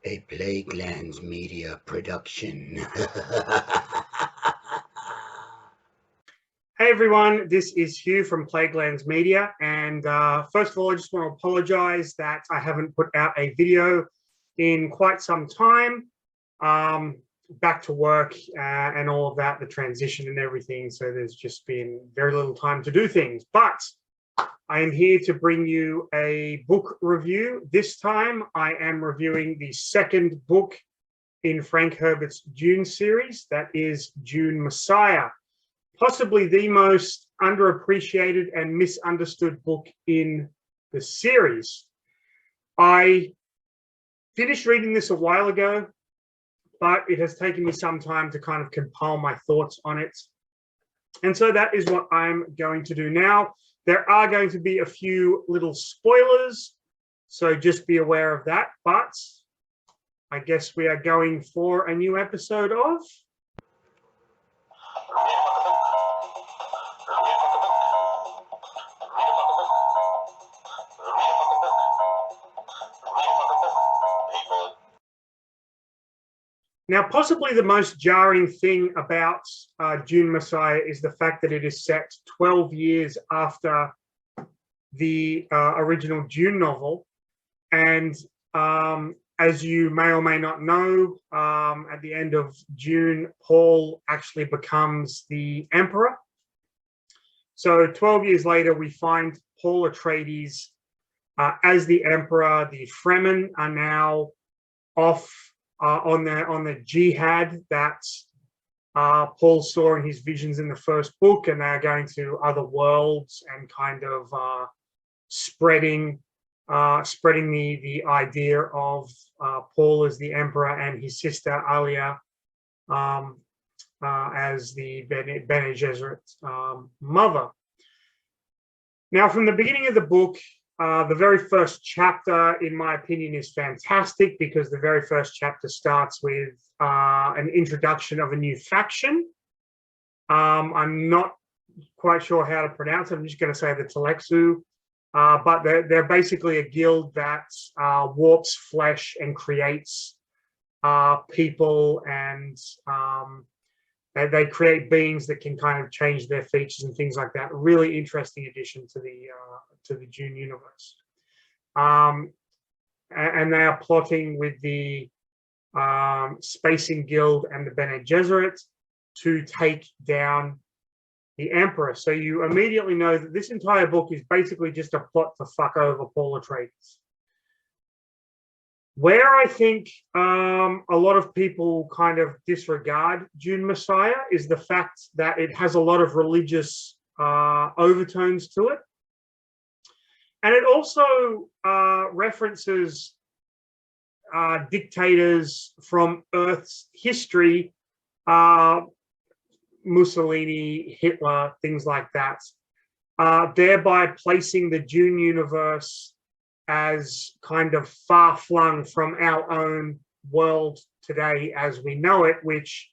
A Plaguelands Media production. Hey everyone, this is Hugh from Plaguelands Media, and first of all, I just want to apologize that I haven't put out a video in quite some time. Back to work and all of that, the transition and everything, so there's just been very little time to do things. But I am here to bring you a book review. This time I am reviewing the second book in Frank Herbert's Dune series, that is Dune Messiah. Possibly the most underappreciated and misunderstood book in the series. I finished reading this a while ago, but it has taken me some time to kind of compile my thoughts on it. And so that is what I'm going to do now. There are going to be a few little spoilers, so just be aware of that. But I guess we are going for a new episode of Now, possibly the most jarring thing about Dune Messiah is the fact that it is set 12 years after the original Dune novel. And as you may or may not know, at the end of Dune, Paul actually becomes the Emperor. So 12 years later, we find Paul Atreides as the Emperor. The Fremen are now off on the jihad that Paul saw in his visions in the first book, and they're going to other worlds and kind of spreading the idea of Paul as the Emperor and his sister Alia as the Bene Gesserit mother. Now, from the beginning of the book, the very first chapter, in my opinion, is fantastic because the very first chapter starts with an introduction of a new faction. I'm not quite sure how to pronounce it. I'm just going to say the Telexu, but they're basically a guild that warps flesh and creates people, and they create beings that can kind of change their features and things like that. Really interesting addition to the Dune universe. And they are plotting with the Spacing Guild and the Bene Gesserit to take down the Emperor. So you immediately know that this entire book is basically just a plot to fuck over Paul Atreides. Where I think a lot of people kind of disregard Dune Messiah is the fact that it has a lot of religious overtones to it. And it also references dictators from Earth's history, Mussolini, Hitler, things like that, thereby placing the Dune universe as kind of far-flung from our own world today as we know it, which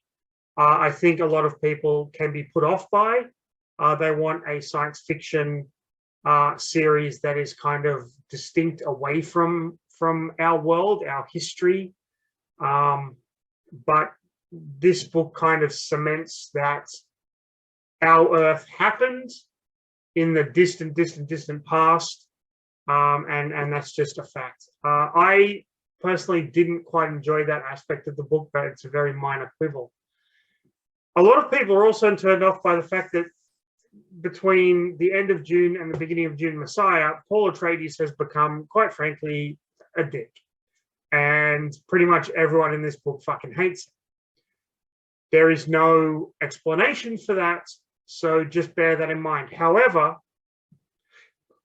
I think a lot of people can be put off by. They want a science fiction series that is kind of distinct away from our world, our history. But this book kind of cements that our Earth happened in the distant past. And that's just a fact. I personally didn't quite enjoy that aspect of the book, but it's a very minor quibble. A lot of people are also turned off by the fact that between the end of Dune and the beginning of Dune Messiah, Paul Atreides has become, quite frankly, a dick. And pretty much everyone in this book fucking hates him. There is no explanation for that, so just bear that in mind. However,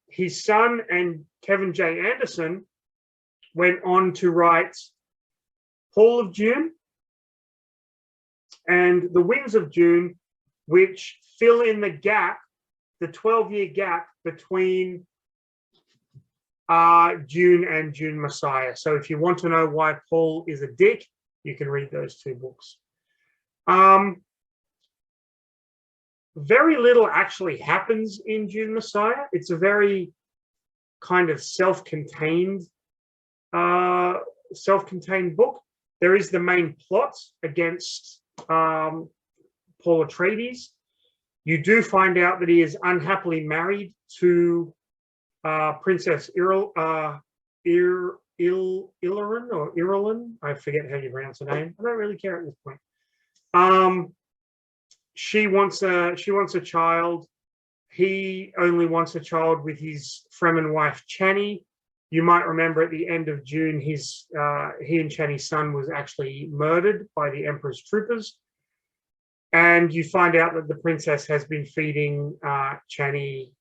his son and Kevin J. Anderson went on to write Paul of Dune and The Winds of Dune, which fill in the gap, the 12-year gap between Dune and Dune Messiah. So if you want to know why Paul is a dick, you can read those two books. Very little actually happens in Dune Messiah. It's a very kind of self-contained self-contained book. There is the main plot against Paul Atreides. You do find out that he is unhappily married to Princess Irulan or Irulan. I forget how you pronounce her name. I don't really care at this point. She wants a child. He only wants a child with his Fremen wife Chani. You might remember at the end of June, he and Chani's son was actually murdered by the Emperor's troopers. And you find out that the princess has been feeding Chani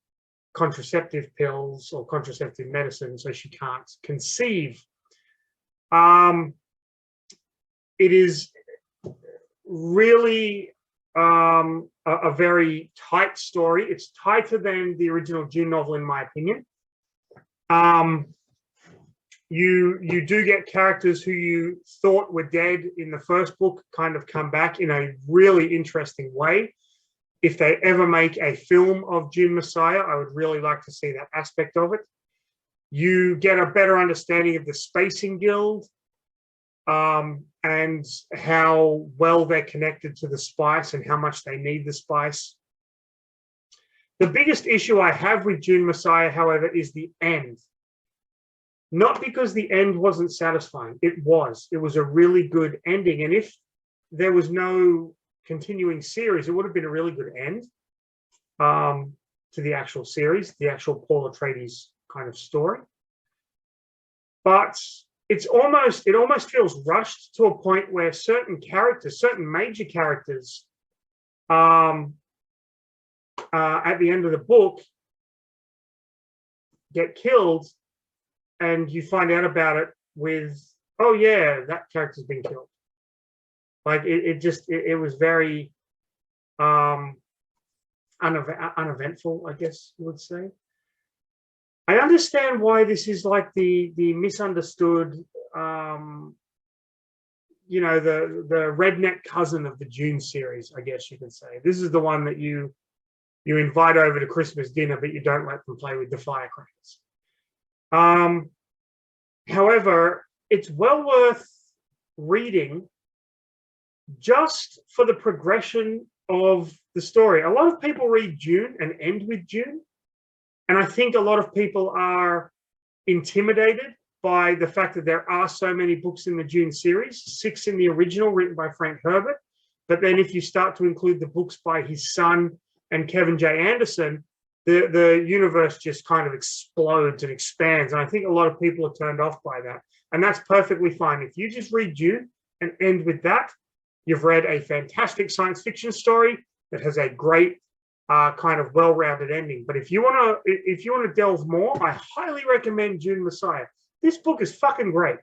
contraceptive pills or contraceptive medicine, so she can't conceive. It is really a very tight story. It's tighter than the original Dune novel, in my opinion. You do get characters who you thought were dead in the first book kind of come back in a really interesting way. If they ever make a film of Dune Messiah, I would really like to see that aspect of it. You get a better understanding of the Spacing Guild and how well they're connected to the spice and how much they need the spice. The biggest issue I have with Dune Messiah, however, is the end. Not because the end wasn't satisfying. It was. It was a really good ending. And if there was no continuing series, it would have been a really good end to the actual series, the actual Paul Atreides kind of story. But it almost feels rushed to a point where certain characters, certain major characters, at the end of the book get killed, and you find out about it with, oh yeah, that character's been killed. Like it was very uneventful, I guess you would say. I understand why this is like the misunderstood, the redneck cousin of the Dune series, I guess you could say. This is the one that you invite over to Christmas dinner, but you don't let them play with the firecrackers. However, it's well worth reading just for the progression of the story. A lot of people read Dune and end with Dune. And I think a lot of people are intimidated by the fact that there are so many books in the Dune series, 6 in the original written by Frank Herbert. But then if you start to include the books by his son and Kevin J. Anderson, the universe just kind of explodes and expands. And I think a lot of people are turned off by that. And that's perfectly fine. If you just read Dune and end with that, you've read a fantastic science fiction story that has a great kind of well-rounded ending. But if you want to delve more, I highly recommend Dune Messiah. This book is fucking great.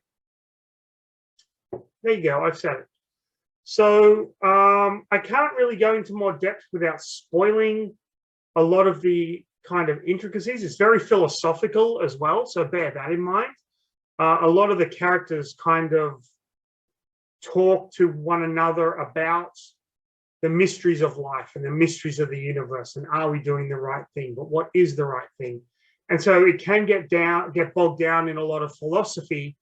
There you go, I've said it. So I can't really go into more depth without spoiling a lot of the kind of intricacies. It's very philosophical as well, so bear that in mind. A lot of the characters kind of talk to one another about the mysteries of life and the mysteries of the universe, and are we doing the right thing? But what is the right thing? And so it can get bogged down in a lot of philosophy,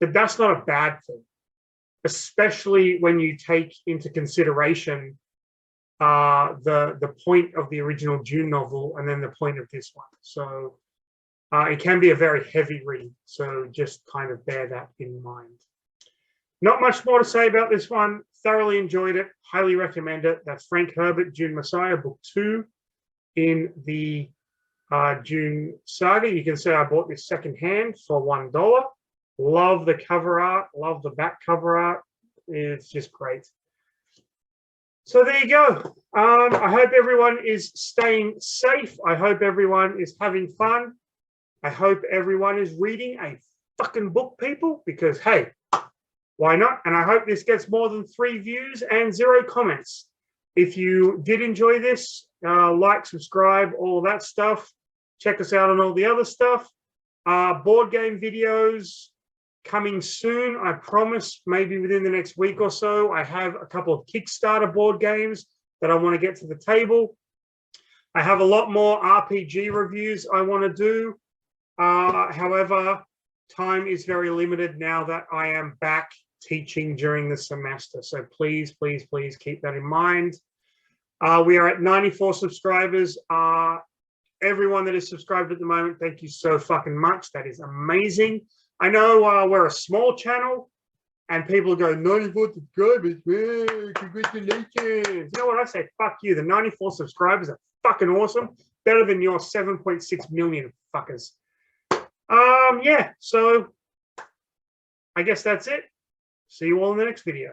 but that's not a bad thing, especially when you take into consideration the point of the original Dune novel and then the point of this one. So it can be a very heavy read, so just kind of bear that in mind. Not much more to say about this one. Thoroughly enjoyed it. Highly recommend it. That's Frank Herbert, Dune Messiah, book 2 in the Dune saga. You can see I bought this secondhand for $1. Love the cover art. Love the back cover art. It's just great. So there you go. I hope everyone is staying safe. I hope everyone is having fun. I hope everyone is reading a fucking book, people, because, hey, why not? And I hope this gets more than 3 views and 0 comments. If you did enjoy this, like, subscribe, all of that stuff. Check us out on all the other stuff. Board game videos coming soon, I promise, maybe within the next week or so. I have a couple of Kickstarter board games that I want to get to the table. I have a lot more RPG reviews I want to do. However, time is very limited now that I am back teaching during the semester. So please, please, please keep that in mind. We are at 94 subscribers. Everyone that is subscribed at the moment, thank you so fucking much. That is amazing. I know we're a small channel and people go, 94 subscribers, man, congratulations. You know what I say? Fuck you. The 94 subscribers are fucking awesome. Better than your 7.6 million fuckers. Yeah, so I guess that's it. See you all in the next video.